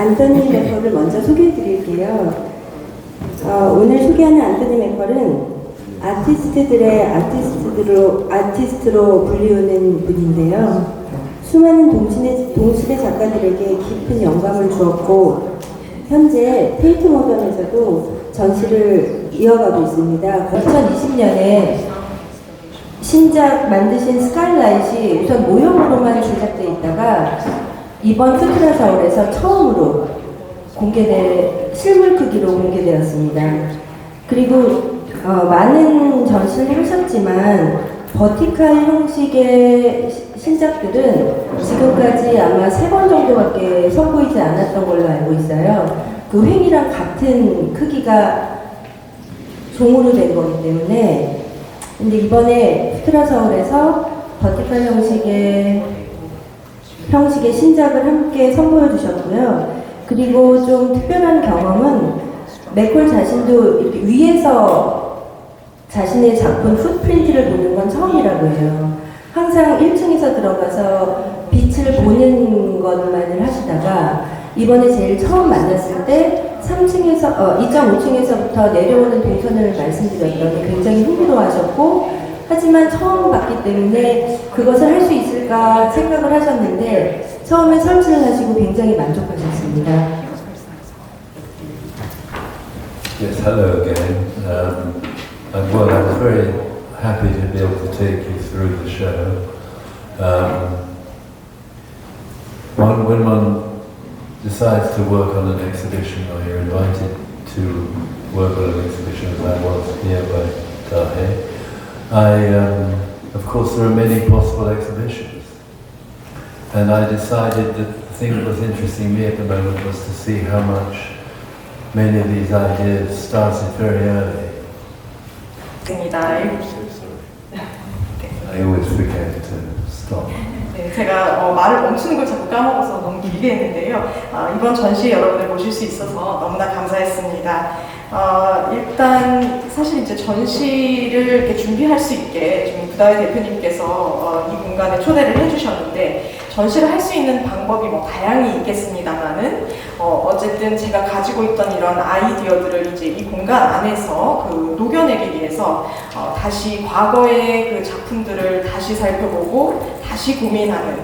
안토니 맥컬을 먼저 소개해 드릴게요. 오늘 소개하는 안토니 맥컬은 아티스트들의 아티스트로 불리우는 분인데요. 수많은 동시대 작가들에게 깊은 영감을 주었고 현재 테이트 모던에서도 전시를 이어가고 있습니다. 2020년에 신작 만드신 스카이라이트이 우선 모형으로만 제작되어 있다가 이번 퓨트라 서울에서 처음으로 실물 크기로 공개되었습니다. 그리고 많은 전시를 하셨지만 버티칼 형식의 신작들은 지금까지 아마 3번 정도밖에 선보이지 않았던 걸로 알고 있어요. 그 횡이랑 같은 크기가 종으로 된 거기 때문에. 근데 이번에 퓨트라 서울에서 버티칼 형식의 신작을 함께 선보여 주셨고요. 그리고 좀 특별한 경험은 맥콜 자신도 이렇게 위에서 자신의 작품 풋프린트를 보는 건 처음이라고 해요. 항상 1층에서 들어가서 빛을 보는 것만을 하시다가 이번에 제일 처음 만났을 때 2.5층에서부터 내려오는 동선을 말씀드렸더니 굉장히 흥미로워하셨고, 하지만 처음 봤기 때문에 그것을 할 수 있을까 생각을 하셨는데 처음에 설치를 하시고 굉장히 만족하셨습니다. Yes, hello again. Well, I'm very happy to be able to take you through the show. When one decides to work on an exhibition, or you're invited to work on an exhibition, as I was here by Tahe, of course, there are many possible exhibitions. And I decided that the thing that was interesting me at the moment was to see how much many of these ideas started very early. I always forget to stop. 네, 제가 말을 멈추는 걸 자꾸 까먹어서 너무 길게 했는데요. 이번 전시에 여러분을 모실 수 있어서 너무나 감사했습니다. 일단 사실 이제 전시를 이렇게 준비할 수 있게 좀 구다의 대표님께서 이 공간에 초대를 해주셨는데, 전시를 할 수 있는 방법이 뭐 다양히 있겠습니다만은 어쨌든 제가 가지고 있던 이런 아이디어들을 이제 이 공간 안에서 녹여내기 위해서 다시 과거의 그 작품들을 다시 살펴보고 다시 고민하는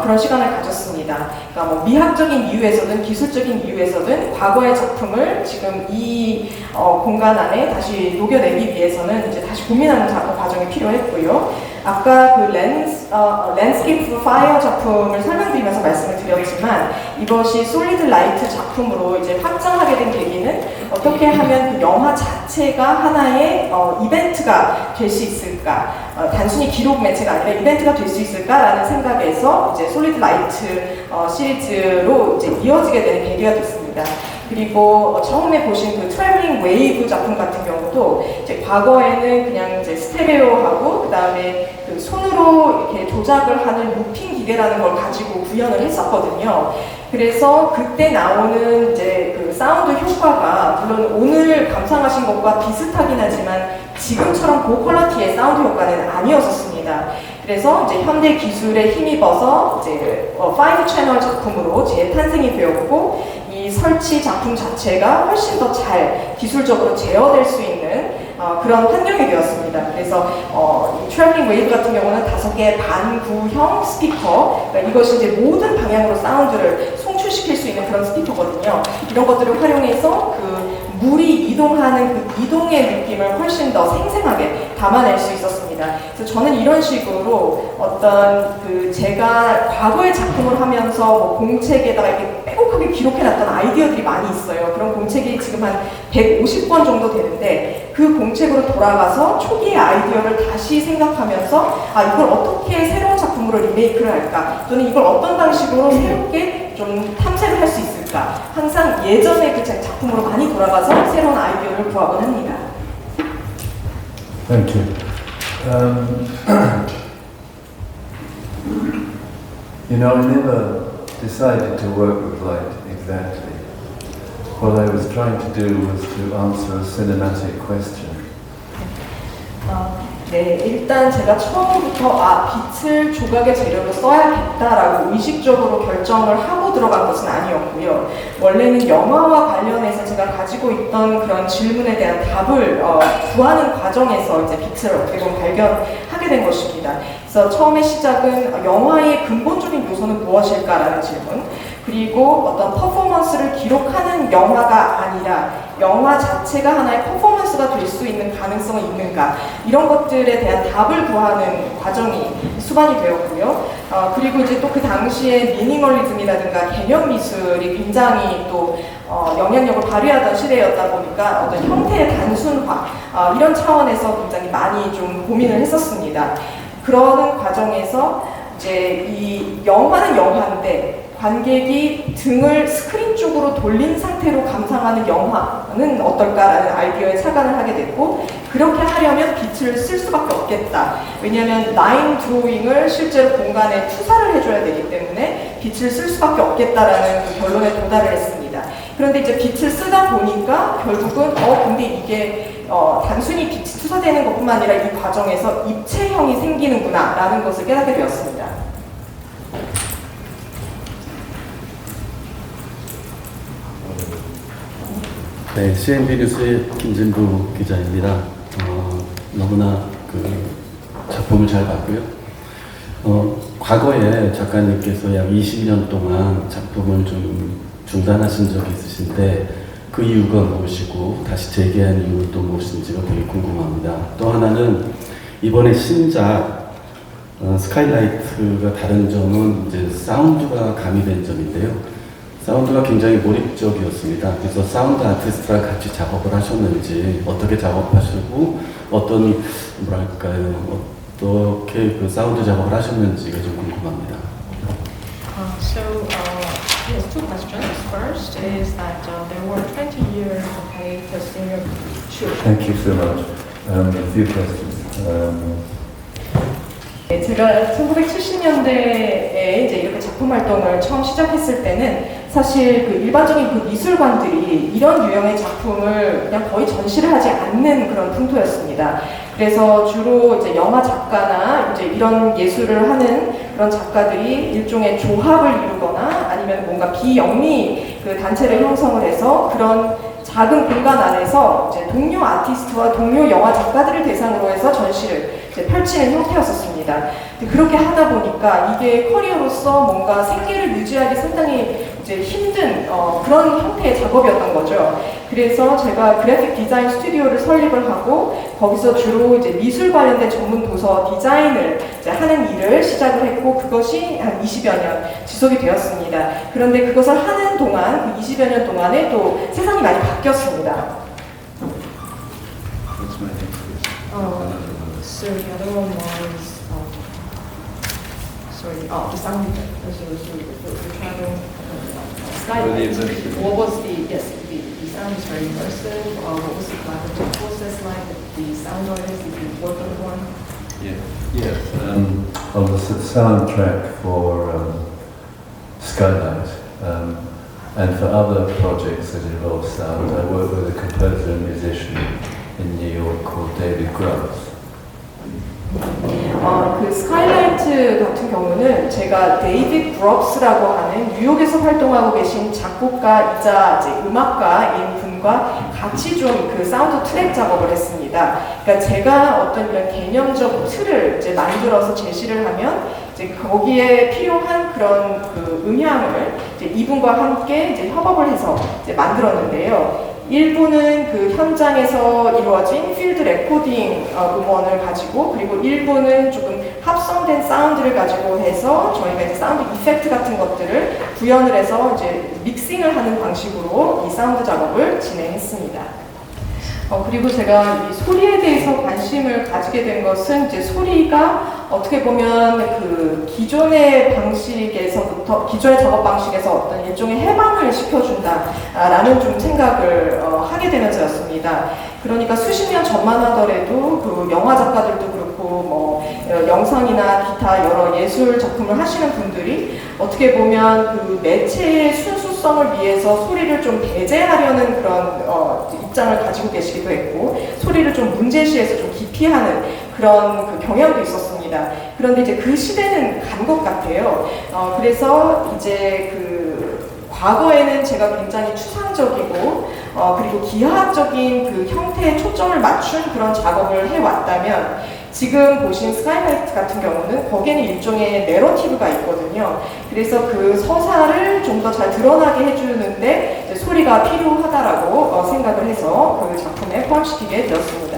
그런 시간을 가졌습니다. 그러니까 뭐 미학적인 이유에서든 기술적인 이유에서든 과거의 작품을 지금 이 공간 안에 다시 녹여내기 위해서는 이제 다시 고민하는 과정이 필요했고요. 아까 그 랜드스케이프 포 파이어 작품을 설명드리면서 말씀을 드렸지만, 이것이 솔리드 라이트 작품으로 이제 확장하게 된 계기는 어떻게 하면 그 영화 자체가 하나의 이벤트가 될 수 있을까, 단순히 기록 매체가 아니라 이벤트가 될 수 있을까라는 생각에서 이제 솔리드 라이트 시리즈로 이제 이어지게 되는 계기가 됐습니다. 그리고 처음에 보신 그 트래블링 웨이브 작품 같은 경우도 이제 과거에는 그냥 이제 스테레오하고 그 다음에 그 손으로 이렇게 조작을 하는 루핑 기계라는 걸 가지고 구현을 했었거든요. 그래서 그때 나오는 이제 그 사운드 효과가 물론 오늘 감상하신 것과 비슷하긴 하지만 지금처럼 고퀄리티의 사운드 효과는 아니었었습니다. 그래서 이제 현대 기술에 힘입어서 이제 5 채널 작품으로 재탄생이 되었고, 이 설치 작품 자체가 훨씬 더 잘 기술적으로 제어될 수 있는 그런 환경이 되었습니다. 그래서 이 트래블링 웨이브 같은 경우는 5개의 반구형 스피커, 그러니까 이것이 이제 모든 방향으로 사운드를 송출시킬 수 있는 그런 스피커거든요. 이런 것들을 활용해서 그 물이 이동하는 그 이동의 느낌을 훨씬 더 생생하게 담아낼 수 있었습니다. 그래서 저는 이런 식으로 어떤 그 제가 과거의 작품을 하면서 뭐 공책에다가 이렇게 빼곡하게 기록해놨던 아이디어들이 많이 있어요. 그런 공책이 지금 한 150권 정도 되는데, 그 공책으로 돌아가서 초기의 아이디어를 다시 생각하면서 이걸 어떻게 새로운 작품으로 리메이크를 할까, 또는 이걸 어떤 방식으로 새롭게 좀 탐색을 할 수 있을까, 항상 예전의 그 작품으로 많이 돌아가서 새로운 아이디어를 구하곤 합니다. Thank you. You know, I never decided to work with light exactly. What I was trying to do was to answer a cinematic question. 네, 일단 제가 처음부터 빛을 조각의 재료로 써야겠다라고 의식적으로 결정을 하고 들어간 것은 아니었고요. 원래는 영화와 관련해서 제가 가지고 있던 그런 질문에 대한 답을 구하는 과정에서 이제 빛을 어떻게 보면 발견하게 된 것입니다. 그래서 처음에 시작은 영화의 근본적인 요소는 무엇일까라는 질문, 그리고 어떤 퍼포먼스를 기록하는 영화가 아니라 영화 자체가 하나의 퍼포먼스가 될 수 있는 가능성이 있는가, 이런 것들에 대한 답을 구하는 과정이 수반이 되었고요. 그리고 이제 또 그 당시에 미니멀리즘이라든가 개념 미술이 굉장히 또 영향력을 발휘하던 시대였다 보니까 어떤 형태의 단순화, 이런 차원에서 굉장히 많이 좀 고민을 했었습니다. 그러는 과정에서 이제 이 영화는 영화인데 관객이 등을 스크린 쪽으로 돌린 상태로 감상하는 영화는 어떨까라는 아이디어에 착안을 하게 됐고, 그렇게 하려면 빛을 쓸 수밖에 없겠다. 왜냐하면 라인 드로잉을 실제로 공간에 투사를 해줘야 되기 때문에 빛을 쓸 수밖에 없겠다라는 그 결론에 도달을 했습니다. 그런데 이제 빛을 쓰다 보니까 결국은 근데 이게 단순히 빛이 투사되는 것뿐만 아니라 이 과정에서 입체형이 생기는구나 라는 것을 깨닫게 되었습니다. 네, CNB 뉴스의 김진부 기자입니다. 너무나 그 작품을 잘 봤고요. 과거에 작가님께서 약 20년 동안 작품을 좀 중단하신 적이 있으신데 그 이유가 무엇이고 다시 재개한 이유는 또 무엇인지가 되게 궁금합니다. 또 하나는 이번에 신작 스카이라이트가 다른 점은 이제 사운드가 가미된 점인데요. 사운드가 굉장히 몰입적이었습니다. 그래서 사운드 아티스트랑 같이 작업을 하셨는지, 어떻게 작업하시고 어떤 뭐랄까요, 어떻게 그 사운드 작업을 하셨는지가 좀 궁금합니다. Yes, two questions. First is that there were 20 years of hiatus in your shoot. Thank you so much. A few questions. 네, 제가 1970년대에 이제 이렇게 작품 활동을 처음 시작했을 때는 사실 그 일반적인 그 미술관들이 이런 유형의 작품을 그냥 거의 전시를 하지 않는 그런 풍토였습니다. 그래서 주로 이제 영화 작가나 이제 이런 예술을 하는 그런 작가들이 일종의 조합을 이루거나 아니면 뭔가 비영리 그 단체를 형성을 해서 그런 작은 공간 안에서 이제 동료 아티스트와 동료 영화 작가들을 대상으로 해서 전시를 이제 펼치는 형태였었습니다. 그렇게 하다 보니까 이게 커리어로서 뭔가 생계를 유지하기 상당히 이제 힘든 그런 형태의 작업이었던 거죠. 그래서 제가 그래픽 디자인 스튜디오를 설립을 하고 거기서 주로 이제 미술 관련된 전문 도서 디자인을 이제 하는 일을 시작을 했고, 그것이 한 20여 년 지속이 되었습니다. 그런데 그것을 하는 동안, 그 20여 년 동안에 또 세상이 많이 바뀌었습니다. So the other one was, the sound effect. So the travel skylight. What was the sound is very immersive. What was the collaborative process like? The sound artist, did you work on one? Yes. On the soundtrack for Skylight and for other projects that involve sound, I work with a composer and musician in New York called David Grubbs. 그 스카이라이트 같은 경우는 제가 데이빗 브롭스라고 하는 뉴욕에서 활동하고 계신 작곡가이자 이제 음악가인 분과 같이 좀 그 사운드 트랙 작업을 했습니다. 그러니까 제가 어떤 이런 개념적 틀을 이제 만들어서 제시를 하면 이제 거기에 필요한 그런 그 음향을 이제 이분과 함께 이제 협업을 해서 이제 만들었는데요. 일부는 그 현장에서 이루어진 필드 레코딩 음원을 가지고, 그리고 일부는 조금 합성된 사운드를 가지고 해서 저희가 이제 사운드 이펙트 같은 것들을 구현을 해서 이제 믹싱을 하는 방식으로 이 사운드 작업을 진행했습니다. 그리고 제가 이 소리에 대해서 관심을 가지게 된 것은 이제 소리가 어떻게 보면 그 기존의 작업 방식에서 어떤 일종의 해방을 시켜준다라는 좀 생각을 하게 되면서였습니다. 그러니까 수십 년 전만 하더라도 그 영화 작가들도 그렇고 뭐 영상이나 기타 여러 예술 작품을 하시는 분들이 어떻게 보면 그 매체의 순수성을 위해서 소리를 좀 배제하려는 그런 입장을 가지고 계시기도 했고, 소리를 좀 문제시해서 좀 기피하는 그런 그 경향도 있었습니다. 그런데 이제 그 시대는 간 것 같아요. 그래서 이제 그 과거에는 제가 굉장히 추상적이고 그리고 기하학적인 그 형태에 초점을 맞춘 그런 작업을 해왔다면 지금 보신 스카이라이트 같은 경우는 거기에는 일종의 내러티브가 있거든요. 그래서 그 서사를 좀 더 잘 드러나게 해주는데 이제 소리가 필요하다라고 생각을 해서 그 작품에 포함시키게 되었습니다.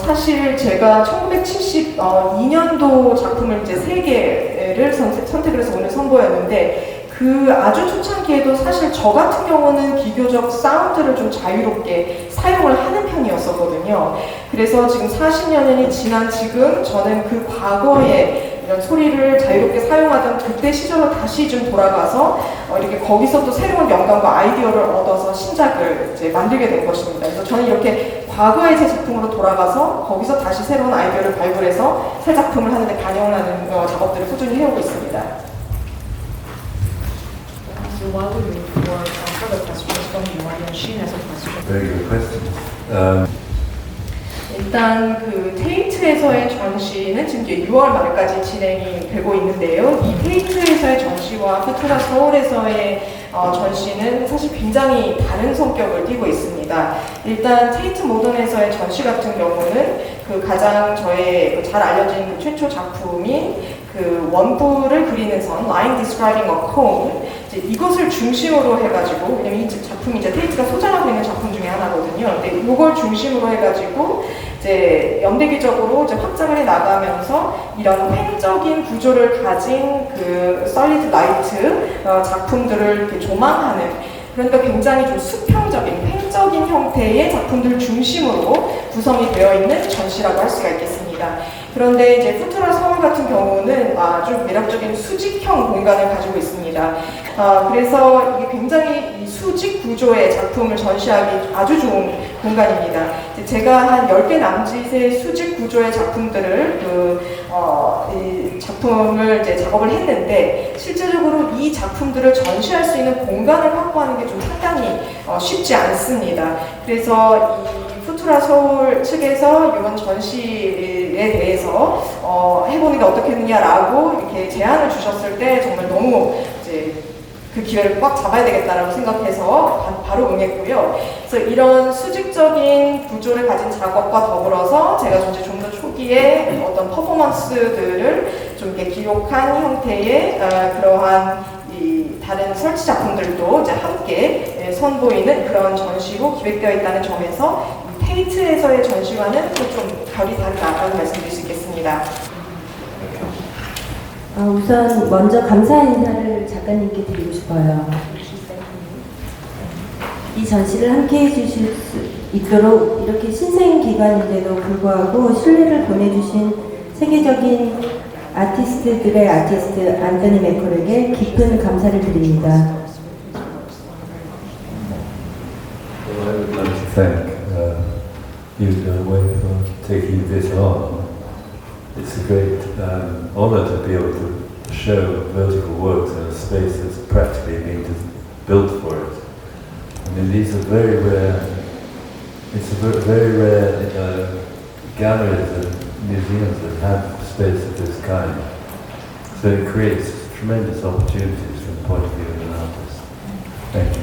사실 제가 1972년도 작품을 이제 3개를 선택을 해서 오늘 선보였는데 그 아주 초창기에도 사실 저 같은 경우는 비교적 사운드를 좀 자유롭게 사용을 하는 편이었었거든요. 그래서 지금 40년이 지난 지금 저는 그 과거에 이런 소리를 자유롭게 사용하던 그때 시절로 다시 좀 돌아가서 이렇게 거기서 또 새로운 영감과 아이디어를 얻어서 신작을 이제 만들게 된 것입니다. 그래서 저는 이렇게 과거의 제 작품으로 돌아가서 거기서 다시 새로운 아이디어를 발굴해서 새 작품을 하는데 반영을 하는 작업들을 꾸준히 해오고 있습니다. So while we wait for further questions from you, Shin has a question. Very good question. 일단 그 테이트에서의 전시는 지금 이제 6월 말까지 진행이 되고 있는데요. 이 테이트에서의 전시와 푸트라 서울에서의 전시는 사실 굉장히 다른 성격을 띠고 있습니다. 일단 테이트 모던에서의 전시 같은 경우는 그 가장 저의 잘 알려진 그 최초 작품인 그 원뿔을 그리는 선, Line Describing a Cone, 이것을 중심으로 해가지고, 왜냐면 이 작품이 이제 테이트가 소장하고 있는 작품 중에 하나거든요. 근데 이걸 중심으로 해가지고 이제 연대기적으로 이제 확장을 해 나가면서 이런 횡적인 구조를 가진 그 솔리드 라이트 작품들을 이렇게 조망하는, 그러니까 굉장히 좀 수평적인, 횡적인 형태의 작품들 중심으로 구성이 되어 있는 전시라고 할 수가 있겠습니다. 그런데 이제 푸트라 서울 같은 경우는 아주 매력적인 수직형 공간을 가지고 있습니다. 그래서 이게 굉장히 이 수직 구조의 작품을 전시하기 아주 좋은 공간입니다. 제가 한 10개 남짓의 수직 구조의 작품들을 이 작품을 이제 작업을 했는데 실제적으로 이 작품들을 전시할 수 있는 공간을 확보하는 게 좀 상당히 쉽지 않습니다. 그래서 이 푸트라 서울 측에서 이번 전시에 대해서 해보는 게 어떻겠느냐라고 이렇게 제안을 주셨을 때 정말 너무 이제 그 기회를 꽉 잡아야 되겠다라고 생각해서 바로 응했고요. 그래서 이런 수직적인 구조를 가진 작업과 더불어서 제가 이제 좀 더 초기에 어떤 퍼포먼스들을 좀 이렇게 기록한 형태의 그러한 이 다른 설치 작품들도 이제 함께 선보이는 그런 전시로 기획되어 있다는 점에서 테이트에서의 전시와는 또 좀 결이 다르다고 말씀드릴 수 있겠습니다. 우선 먼저 감사 인사를 작가님께 드리고 싶어요. 이 전시를 함께 해주실 수 있도록 이렇게 신생기관인데도 불구하고 신뢰를 보내주신 세계적인 아티스트들의 아티스트 안토니 맥콜에게 깊은 감사를 드립니다. Well, I would like to thank you, Wei, for taking this on. It's a great honor to be able to show vertical works in a space that's practically been built for it. I mean, these are very rare. It's a very rare galleries and museums that have space of this kind. So it creates tremendous opportunities from the point of view of an artist. Thank you.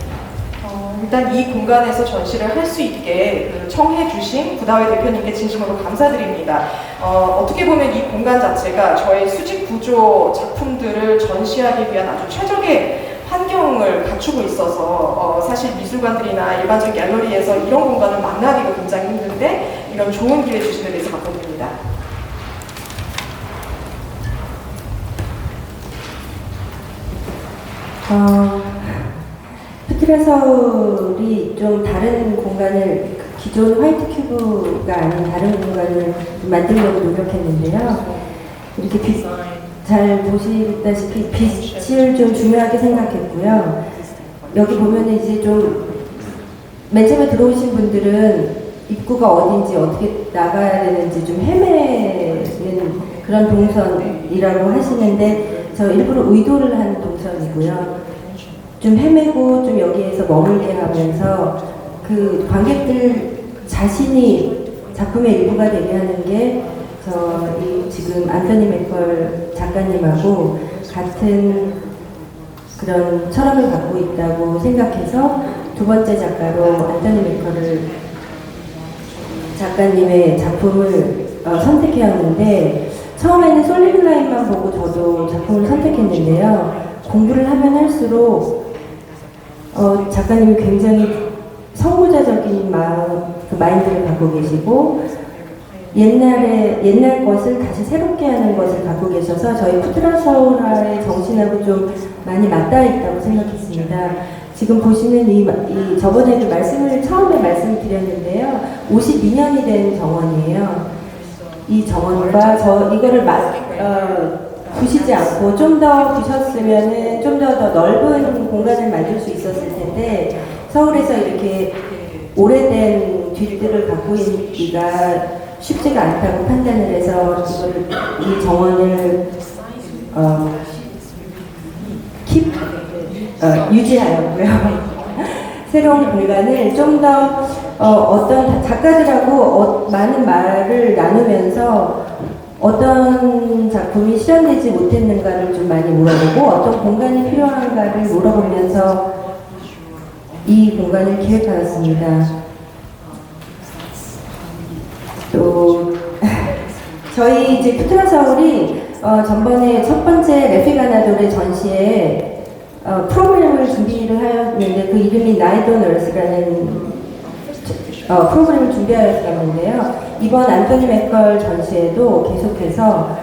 일단 이 공간에서 전시를 할 수 있게 청해 주신 구다회 대표님께 진심으로 감사드립니다. 어떻게 보면 이 공간 자체가 저의 수직 구조 작품들을 전시하기 위한 아주 최적의 환경을 갖추고 있어서 사실 미술관들이나 일반적 갤러리에서 이런 공간을 만나기가 굉장히 힘든데 이런 좋은 기회 주신 데 대해서 감사드립니다. 푸트라 서울이 좀 다른 공간을 기존 화이트 큐브가 아닌 다른 공간을 만들려고 노력했는데요. 이렇게 잘 보시다시피 빛을 좀 중요하게 생각했고요. 여기 보면은 이제 좀 맨 처음에 들어오신 분들은 입구가 어딘지 어떻게 나가야 되는지 좀 헤매는 그런 동선이라고 하시는데 저 일부러 의도를 한 동선이고요. 좀 헤매고 좀 여기에서 머물게 하면서 그 관객들 작품의 일부가 되게 하는 게 지금 안토니 맥컬 작가님하고 같은 그런 철학을 갖고 있다고 생각해서 두 번째 작가로 안토니 맥컬을 작가님의 작품을 선택해왔는데 처음에는 솔리드 라인만 보고 저도 작품을 선택했는데요. 공부를 하면 할수록 작가님이 굉장히 선구자적인 마인드를 갖고 계시고 옛날 것을 다시 새롭게 하는 것을 갖고 계셔서 저희 푸트라서울의 정신하고 좀 많이 맞닿아 있다고 생각했습니다. 지금 보시는 이 저번에도 처음에 말씀드렸는데요. 52년이 된 정원이에요. 이 정원과 이거를 부시지 않고 좀 더 부셨으면은 좀 더 넓은 공간을 만들 수 있었을 텐데 서울에서 이렇게 오래된 뒷뜰을 갖고 있기가 쉽지가 않다고 판단을 해서 이 정원을 유지하였고요. 새로운 공간을 좀 더 어떤 작가들하고 많은 말을 나누면서 어떤 작품이 실현되지 못했는가를 좀 많이 물어보고 어떤 공간이 필요한가를 물어보면서 이 공간을 기획하였습니다. 또 저희 이제 푸트라서울이 전번에 첫 번째 레피가나돌의 전시에 프로그램을 준비를 하였는데 그 이름이 나이트 온 얼스라는 프로그램을 준비하였었는데요. 이번 안토니 맥컬 전시에도 계속해서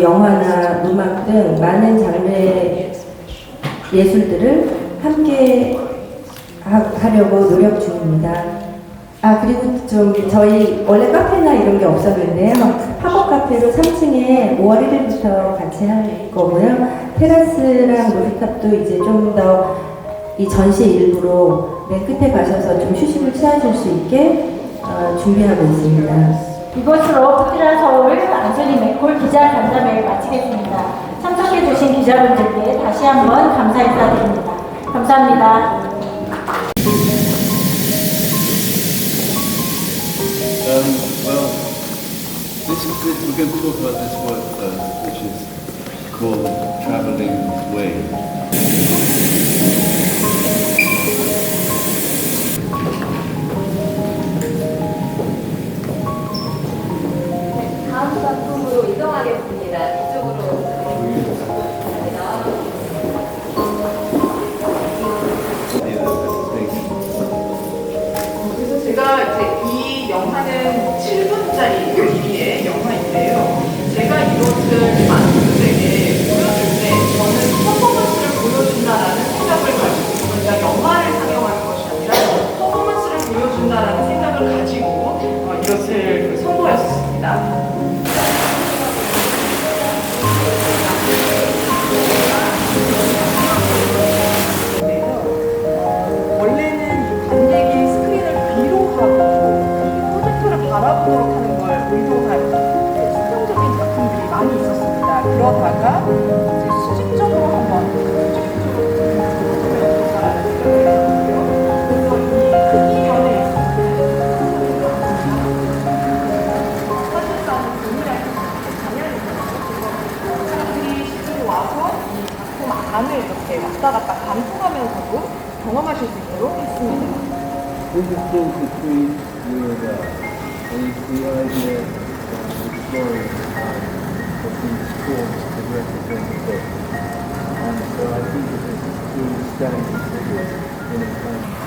영화나 음악 등 많은 장르의 예술들을 함께 하려고 노력 중입니다. 그리고 좀 저희 원래 카페나 이런 게 없었는데요. 팝업 카페로 3층에 5월 1일부터 같이 할 거고요. 테라스랑 루프탑도 이제 좀 더 이 전시 일부로 맨 끝에 가셔서 좀 휴식을 취하실 수 있게 준비하고 있습니다. 이것으로 푸트라서울 안토니 맥콜 기자 간담회를 마치겠습니다. 참석해주신 기자분들께 다시 한번 감사 인사드립니다. 감사합니다. Well, we're going to talk about this work first, which is called Travelling Way. 다음 작품으로 이동하겠습니다. 이쪽으로. 그래서 제가 이제 이 영화는 7분짜리 길이의 영화인데요. 제가 이것을 많은 분들에게 보여줄 때 저는 퍼포먼스를 보여준다라는 생각을 가지고 그러니까 영화를 상영하는 것이 아니라 퍼포먼스를 보여준다라는 생각을 가지고 이것을 선보였습니다. 원래는 관객이 스크린을 뒤로 하고 이 프로젝터를 바라보도록 하는 걸 의도한 수동적인 작품들이 많이 있었습니다. 그러다가 이제 수직적으로 한번 보자라는 생각을 했고요. 그래서 이 크기 면에 사실상 동일한 방향이 있어서 사람들이 실제로 와서 이 작품 안을 이렇게 왔다 갔다 관통하면서도 경험하실 수 있도록 했습니다. This is still between you and the idea of exploring what these forms could represent a bit. And so I think that this is truly stunning in its own.